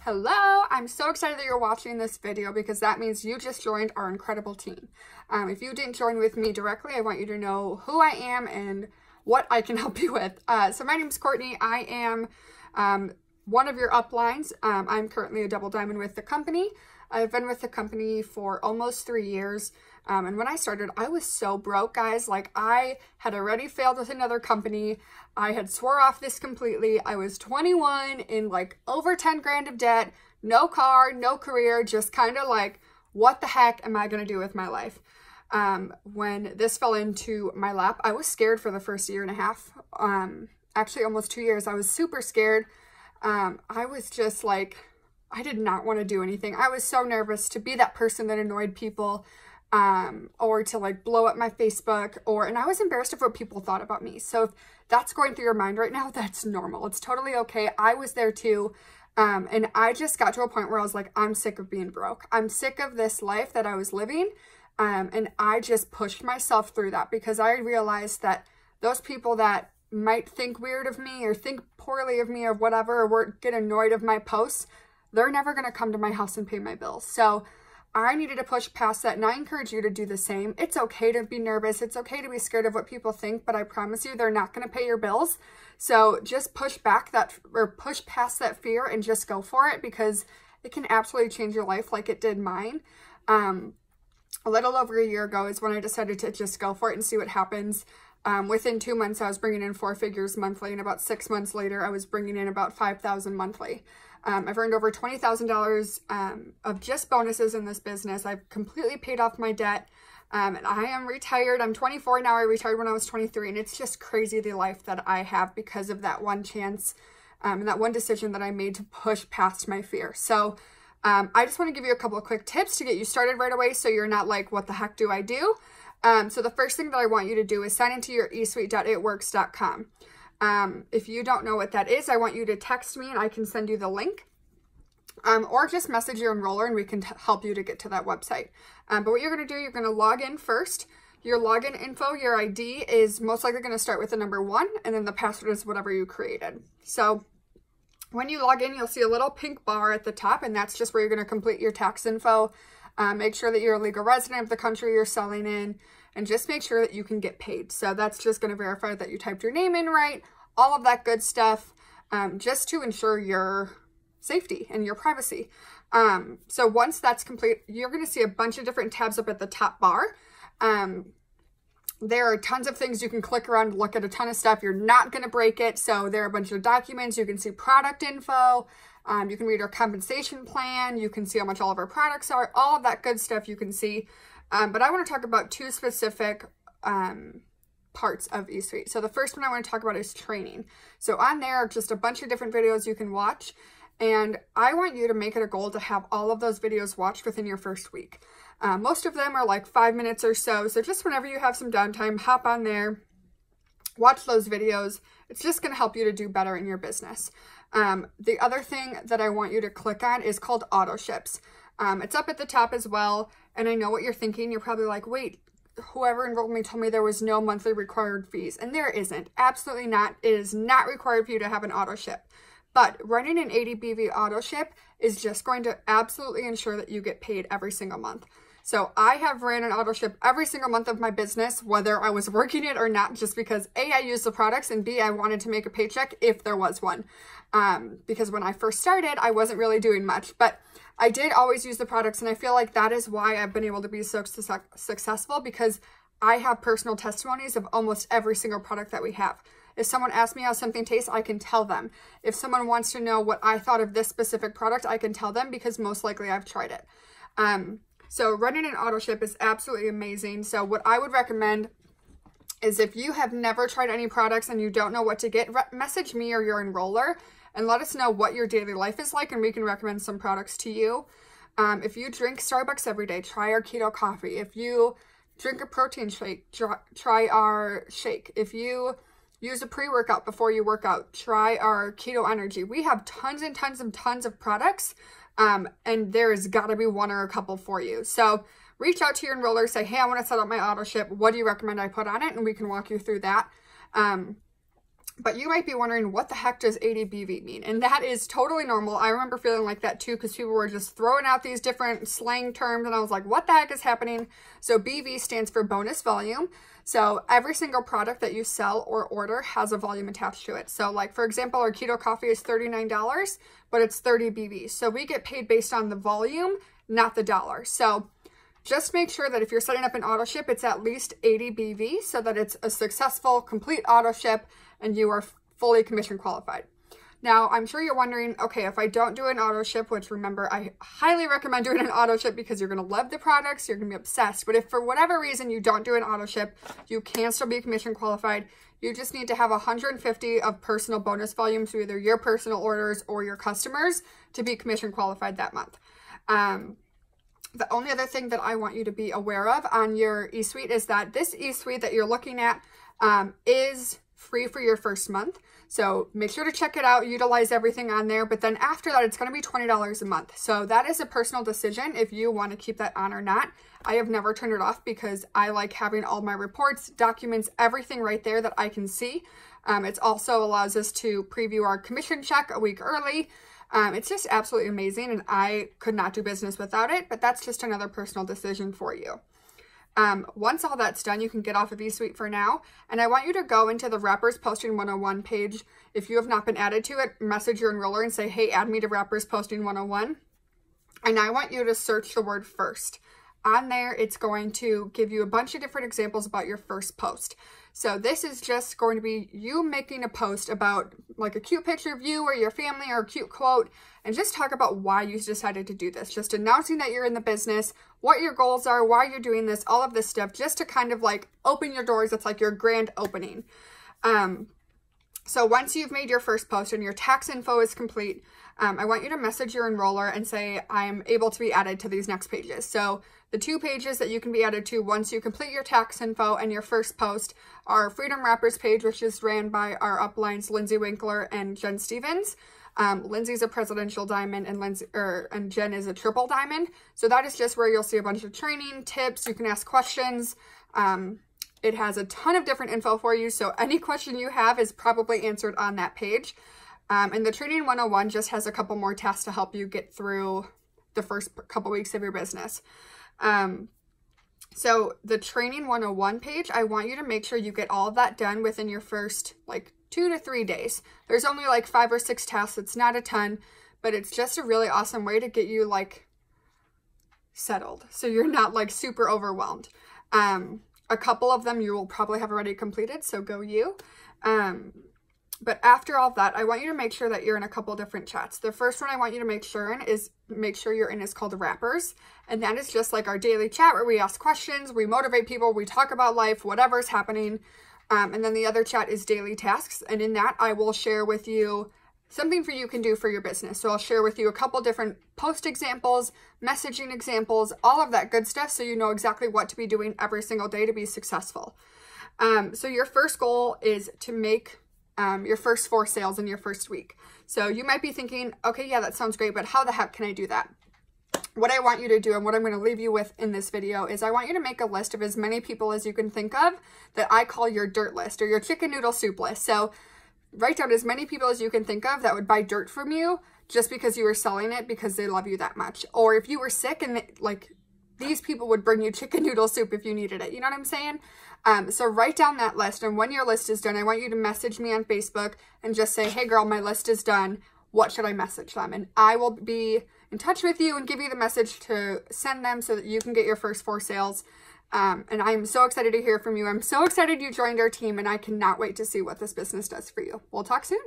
Hello, I'm so excited that you're watching this video because that means you just joined our incredible team. If you didn't join with me directly, I want you to know who I am and what I can help you with. So my name is Courtney. I am one of your uplines. I'm currently a double diamond with the company. I've been with the company for almost 3 years. And when I started, I was so broke, guys. Like, I had already failed with another company. I had swore off this completely. I was 21 in like over 10 grand of debt, no car, no career, just kind of like, what the heck am I going to do with my life? When this fell into my lap, I was scared for the first year and a half. Actually almost 2 years. I was super scared. I was just like, I did not want to do anything. I was so nervous to be that person that annoyed people, or to like blow up my Facebook, and I was embarrassed of what people thought about me. So if that's going through your mind right now, that's normal. It's totally okay. I was there too. And I just got to a point where I was like, I'm sick of being broke. I'm sick of this life that I was living. And I just pushed myself through that because I realized that those people that might think weird of me or think poorly of me or whatever, or get annoyed of my posts, they're never going to come to my house and pay my bills. So I needed to push past that, and I encourage you to do the same. It's okay to be nervous. It's okay to be scared of what people think, but I promise you they're not going to pay your bills. So just push past that fear and just go for it, because it can absolutely change your life like it did mine. A little over a year ago is when I decided to just go for it and see what happens. Within 2 months, I was bringing in 4 figures monthly, and about 6 months later, I was bringing in about $5,000 monthly. I've earned over $20,000 of just bonuses in this business. I've completely paid off my debt, and I am retired. I'm 24 now. I retired when I was 23, and it's just crazy the life that I have because of that one chance and that one decision that I made to push past my fear. So I just want to give you a couple of quick tips to get you started right away so you're not like, what the heck do I do? So the first thing that I want you to do is sign into your eSuite.itworks.com. If you don't know what that is, I want you to text me and I can send you the link, or just message your enroller and we can help you to get to that website. But what you're going to do, you're going to log in first. Your login info, your ID is most likely going to start with the number 1, and then the password is whatever you created. So when you log in, you'll see a little pink bar at the top, and that's just where you're going to complete your tax info. Make sure that you're a legal resident of the country you're selling in, and just make sure that you can get paid. So that's just going to verify that you typed your name in right, all of that good stuff, just to ensure your safety and your privacy. So once that's complete, you're going to see a bunch of different tabs up at the top bar. There are tons of things you can click around and look at a ton of stuff. You're not going to break it. So there are a bunch of documents. You can see product info. You can read our compensation plan. You can see how much all of our products are. All of that good stuff you can see. But I want to talk about 2 specific parts of eSuite. So the first one I want to talk about is training. So on there are just a bunch of different videos you can watch. And I want you to make it a goal to have all of those videos watched within your first week. Most of them are like 5 minutes or so. So just whenever you have some downtime, hop on there, watch those videos. It's just going to help you to do better in your business. The other thing that I want you to click on is called autoships. It's up at the top as well. And I know what you're thinking. You're probably like, wait, whoever enrolled me told me there was no monthly required fees. And there isn't. Absolutely not. It is not required for you to have an auto ship. But running an 80 BV auto ship is just going to absolutely ensure that you get paid every single month. So I have ran an auto ship every single month of my business, whether I was working it or not, just because A, I use the products, and B, I wanted to make a paycheck if there was one. Because when I first started, I wasn't really doing much, but I did always use the products, and I feel like that is why I've been able to be so successful, because I have personal testimonies of almost every single product that we have. If someone asks me how something tastes, I can tell them. If someone wants to know what I thought of this specific product, I can tell them because most likely I've tried it. So running an auto ship is absolutely amazing. So what I would recommend is, if you have never tried any products and you don't know what to get, message me or your enroller and let us know what your daily life is like, and we can recommend some products to you. If you drink Starbucks every day, try our keto coffee. If you drink a protein shake, try our shake. If you use a pre-workout before you work out, try our keto energy. We have tons and tons of products, and there's got to be one or a couple for you. So reach out to your enroller, say, hey, I want to set up my auto ship. What do you recommend I put on it? And we can walk you through that. But you might be wondering, what the heck does 80 BV mean? And that is totally normal. I remember feeling like that too, because people were just throwing out these different slang terms and I was like, what the heck is happening? So BV stands for bonus volume. So every single product that you sell or order has a volume attached to it. So like, for example, our keto coffee is $39, but it's 30 BV. So we get paid based on the volume, not the dollar. So just make sure that if you're setting up an auto ship, it's at least 80 BV so that it's a successful, complete auto ship and you are fully commission qualified. Now, I'm sure you're wondering, okay, if I don't do an auto ship, which remember, I highly recommend doing an auto ship because you're going to love the products, you're going to be obsessed. But if for whatever reason you don't do an auto ship, you can still be commission qualified. You just need to have 150 of personal bonus volume, so either your personal orders or your customers, to be commission qualified that month. The only other thing that I want you to be aware of on your eSuite is that this eSuite that you're looking at is free for your first month. So make sure to check it out, utilize everything on there. But then after that, it's going to be $20 a month. So that is a personal decision if you want to keep that on or not. I have never turned it off because I like having all my reports, documents, everything right there that I can see. It also allows us to preview our commission check a week early. It's just absolutely amazing, and I could not do business without it, but that's just another personal decision for you. Once all that's done, you can get off of eSuite for now, and I want you to go into the Wrappers Posting 101 page. If you have not been added to it, message your enroller and say, hey, add me to Wrappers Posting 101, and I want you to search the word first. On there, it's going to give you a bunch of different examples about your first post. So this is just going to be you making a post about like a cute picture of you or your family or a cute quote, and just talk about why you decided to do this. Just announcing that you're in the business, what your goals are, why you're doing this, all of this stuff, just to kind of like open your doors. It's like your grand opening. So once you've made your first post and your tax info is complete, I want you to message your enroller and say, I'm able to be added to these next pages. So the 2 pages that you can be added to once you complete your tax info and your first post are Freedom Wrappers page, which is ran by our uplines, Lindsay Winkler and Jen Stevens. Lindsay's a presidential diamond and Jen is a triple diamond. So that is just where you'll see a bunch of training tips. You can ask questions. It has a ton of different info for you. So any question you have is probably answered on that page. And the Training 101 just has a couple more tasks to help you get through the first couple weeks of your business. So the Training 101 page, I want you to make sure you get all of that done within your first like 2 to 3 days. There's only like 5 or 6 tasks. It's not a ton, but it's just a really awesome way to get you like settled, so you're not like super overwhelmed. A couple of them you will probably have already completed, so go you. But after all that, I want you to make sure that you're in a couple different chats. The first one I want you to make sure you're in is called Wrappers. And that is just like our daily chat where we ask questions, we motivate people, we talk about life, whatever's happening. And then the other chat is Daily Tasks. And in that, I will share with you something you can do for your business. So I'll share with you a couple different post examples, messaging examples, all of that good stuff, so you know exactly what to be doing every single day to be successful. So your first goal is to make your first 4 sales in your first week. So you might be thinking, okay, yeah, that sounds great, but how the heck can I do that? What I want you to do, and what I'm going to leave you with in this video, is I want you to make a list of as many people as you can think of that I call your dirt list or your chicken noodle soup list. So write down as many people as you can think of that would buy dirt from you just because you were selling it because they love you that much. Or if you were sick and these people would bring you chicken noodle soup if you needed it. You know what I'm saying? So write down that list, and when your list is done, I want you to message me on Facebook and just say, hey girl, my list is done. What should I message them? And I will be in touch with you and give you the message to send them so that you can get your first 4 sales. And I'm so excited to hear from you. I'm so excited you joined our team, and I cannot wait to see what this business does for you. We'll talk soon.